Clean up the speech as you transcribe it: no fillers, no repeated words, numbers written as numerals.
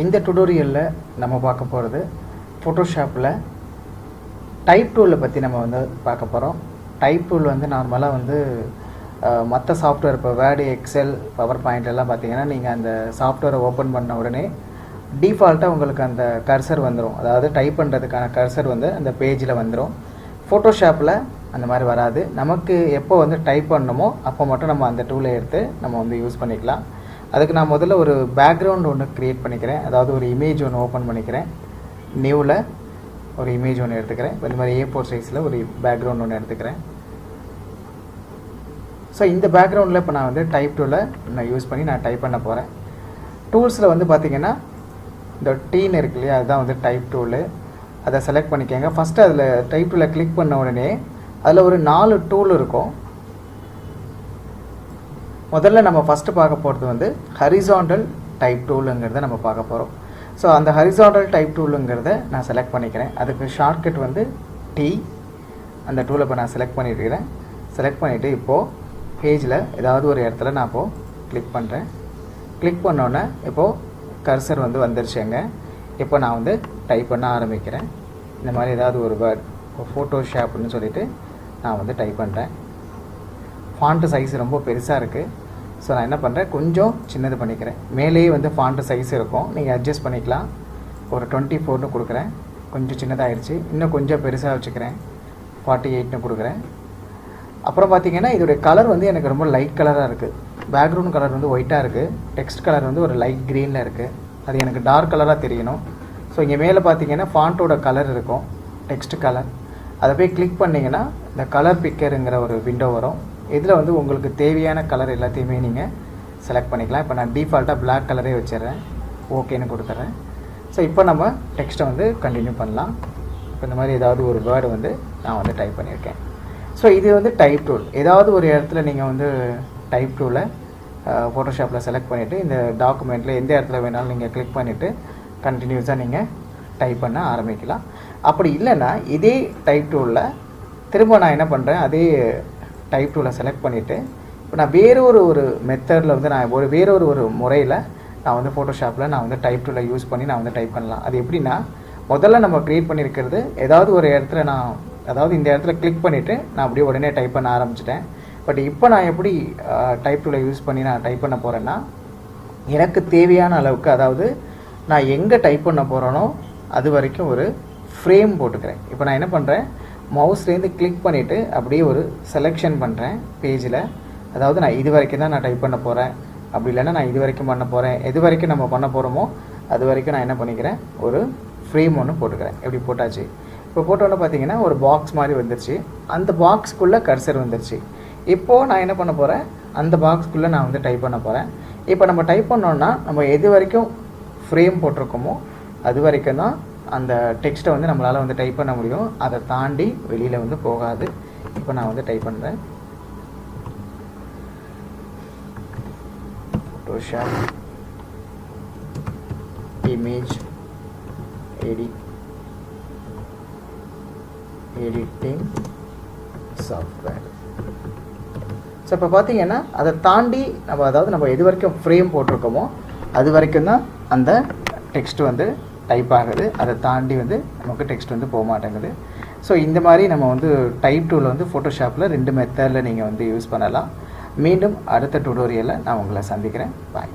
இந்த டுடோரியலில் நம்ம பார்க்க போகிறது ஃபோட்டோஷாப்பில் டைப் டூலை பற்றி நம்ம வந்து பார்க்க போகிறோம். டைப் டூல் வந்து நார்மலாக வந்து மற்ற சாஃப்ட்வேர் இப்போ வேர்டு, எக்ஸல், பவர் பாயிண்ட் எல்லாம் பார்த்தீங்கன்னா நீங்கள் அந்த சாஃப்ட்வேரை ஓப்பன் பண்ண உடனே டிஃபால்ட்டாக உங்களுக்கு அந்த கர்சர் வந்துடும். அதாவது டைப் பண்ணுறதுக்கான கர்சர் வந்து அந்த பேஜில் வந்துடும். ஃபோட்டோஷாப்பில் அந்த மாதிரி வராது. நமக்கு எப்போ வந்து டைப் பண்ணணுமோ அப்போ மட்டும் நம்ம அந்த டூலை எடுத்து நம்ம வந்து யூஸ் பண்ணிக்கலாம். அதுக்கு நான் முதல்ல ஒரு பேக்ரவுண்ட் ஒன்று க்ரியேட் பண்ணிக்கிறேன். அதாவது ஒரு இமேஜ் ஒன்று ஓப்பன் பண்ணிக்கிறேன். நியூவில் ஒரு இமேஜ் ஒன்று எடுத்துக்கிறேன். இந்த மாதிரி A4 சைஸில் ஒரு பேக்ரவுண்ட் ஒன்று எடுத்துக்கிறேன். ஸோ இந்த பேக்ரவுண்டில் இப்போ நான் வந்து டைப் டூலை நான் யூஸ் பண்ணி நான் டைப் பண்ண போகிறேன். டூல்ஸில் வந்து பார்த்திங்கன்னா இந்த டீன் இருக்கு இல்லையா, அதுதான் வந்து டைப் டூலு. அதை செலக்ட் பண்ணிக்கோங்க. ஃபஸ்ட்டு அதில் டைப் டூலில் கிளிக் பண்ண உடனே அதில் ஒரு 4 டூல் இருக்கும். முதல்ல நம்ம ஃபஸ்ட்டு பார்க்க போகிறது வந்து ஹரிசாண்டல் டைப் டூலுங்கிறத நம்ம பார்க்க போகிறோம். ஸோ அந்த ஹரிசாண்டல் டைப் டூலுங்கிறத நான் செலக்ட் பண்ணிக்கிறேன். அதுக்கு ஷார்ட்கட் வந்து T. அந்த டூலை இப்போ நான் செலக்ட் பண்ணிட்டுருக்கிறேன். செலக்ட் பண்ணிவிட்டு இப்போது பேஜில் ஏதாவது ஒரு இடத்துல நான் இப்போது கிளிக் பண்ணுறேன். கிளிக் பண்ணோன்னே இப்போது கர்சர் வந்து வந்துருச்சுங்க. இப்போ நான் வந்து டைப் பண்ண ஆரம்பிக்கிறேன். இந்த மாதிரி ஏதாவது ஒரு வேர்ட், ஃபோட்டோஷாப்னு சொல்லிவிட்டு நான் வந்து டைப் பண்ணுறேன். ஃபாண்ட்டு சைஸ் ரொம்ப பெருசாக இருக்குது. ஸோ நான் என்ன பண்ணுறேன், கொஞ்சம் சின்னது பண்ணிக்கிறேன். மேலேயே வந்து ஃபாண்ட்டு சைஸ் இருக்கும், நீங்கள் அட்ஜஸ்ட் பண்ணிக்கலாம். ஒரு 24ன்னு கொடுக்குறேன். கொஞ்சம் சின்னதாகிடுச்சு. இன்னும் கொஞ்சம் பெருசாக வச்சுக்கிறேன். 48ன்னு கொடுக்குறேன். அப்புறம் பார்த்திங்கன்னா இதோடைய கலர் வந்து எனக்கு ரொம்ப லைட் கலராக இருக்குது. பேக்ரவுண்ட் கலர் வந்து ஒயிட்டாக இருக்குது. டெக்ஸ்ட் கலர் வந்து ஒரு லைட் க்ரீனில் இருக்குது. அது எனக்கு டார்க் கலராக தெரியணும். ஸோ இங்கே மேலே பார்த்திங்கன்னா ஃபாண்ட்டோட கலர் இருக்கும், டெக்ஸ்ட் கலர். அதை போய் கிளிக் பண்ணிங்கன்னா இந்த கலர் பிக்கருங்கிற ஒரு விண்டோ வரும். இதில் வந்து உங்களுக்கு தேவையான கலர் எல்லாத்தையுமே நீங்கள் செலக்ட் பண்ணிக்கலாம். இப்போ நான் டிஃபால்ட்டாக பிளாக் கலரே வச்சிடுறேன். ஓகேன்னு கொடுத்துட்றேன். ஸோ இப்போ நம்ம டெக்ஸ்ட்டை வந்து கண்டினியூ பண்ணலாம். இப்போ இந்த மாதிரி ஏதாவது ஒரு வேர்டு வந்து நான் வந்து டைப் பண்ணியிருக்கேன். ஸோ இது வந்து டைப் டூல். ஏதாவது ஒரு இடத்துல நீங்கள் வந்து டைப் டூலை ஃபோட்டோஷாப்பில் செலக்ட் பண்ணிவிட்டு இந்த டாக்குமெண்ட்டில் எந்த இடத்துல வேணாலும் நீங்கள் கிளிக் பண்ணிவிட்டு கண்டினியூஸாக நீங்கள் டைப் பண்ண ஆரம்பிக்கலாம். அப்படி இல்லைன்னா இதே டைப் டூலில் திரும்ப நான் என்ன பண்ணுறேன், அதே டைப் டூலை செலக்ட் பண்ணிவிட்டு இப்போ நான் வேறொரு மெத்தடில் வந்து நான் வேறொரு முறையில் நான் வந்து ஃபோட்டோஷாப்பில் நான் வந்து டைப் டூலை யூஸ் பண்ணி நான் வந்து டைப் பண்ணலாம். அது எப்படின்னா, முதல்ல நம்ம க்ரியேட் பண்ணியிருக்கிறது ஏதாவது ஒரு இடத்துல அதாவது இந்த இடத்துல கிளிக் பண்ணிவிட்டு நான் அப்படியே உடனே டைப் பண்ண ஆரம்பிச்சிட்டேன். பட் இப்போ நான் எப்படி டைப் டூலை யூஸ் பண்ணி நான் டைப் பண்ண போகிறேன்னா, எனக்கு தேவையான அளவுக்கு, அதாவது நான் எங்கே டைப் பண்ண போகிறேனோ அது வரைக்கும் ஒரு ஃப்ரேம் போட்டுக்கிறேன். இப்போ நான் என்ன பண்ணுறேன், மவுஸ்லேருந்து கிளிக் பண்ணிவிட்டு அப்படியே ஒரு செலெக்ஷன் பண்ணுறேன் பேஜில். அதாவது நான் இது வரைக்கும் தான் நான் டைப் பண்ண போகிறேன், அப்படி இல்லைன்னா நான் இது வரைக்கும் பண்ண போகிறேன். எது வரைக்கும் நம்ம பண்ண போகிறோமோ அது வரைக்கும் நான் என்ன பண்ணிக்கிறேன், ஒரு ஃப்ரேம் ஒன்று போட்டுக்கிறேன். எப்படி போட்டாச்சு. இப்போ போட்டோன்னு பார்த்தீங்கன்னா ஒரு பாக்ஸ் மாதிரி வந்துருச்சு. அந்த பாக்ஸ்க்குள்ளே கர்சர் வந்துருச்சு. இப்போது நான் என்ன பண்ண போகிறேன், அந்த பாக்ஸ்க்குள்ளே நான் வந்து டைப் பண்ண போகிறேன். இப்போ நம்ம டைப் பண்ணோன்னா நம்ம எது வரைக்கும் ஃப்ரேம் போட்டிருக்கோமோ அது வரைக்கும் தான் அந்த டெக்ஸ்ட்டை வந்து நம்மளால் வந்து டைப் பண்ண முடியும். அதை தாண்டி வெளியில் வந்து போகாது. இப்போ நான் வந்து டைப் பண்ணுறேன். Photoshop image editing software. So இப்போ பார்த்தீங்கன்னா அதை தாண்டி நம்ம எது வரைக்கும் ஃப்ரேம் போட்டிருக்கோமோ அது வரைக்கும் தான் அந்த டெக்ஸ்ட் வந்து டைப் ஆகுது. அதை தாண்டி வந்து நமக்கு டெக்ஸ்ட் வந்து போக மாட்டேங்குது. ஸோ இந்த மாதிரி நம்ம வந்து டைப் டூல் வந்து ஃபோட்டோஷாப்பில் 2 மெத்தடில் நீங்கள் வந்து யூஸ் பண்ணலாம். மீண்டும் அடுத்த டுடோரியலில் நான் உங்களை சந்திக்கிறேன். பாய்.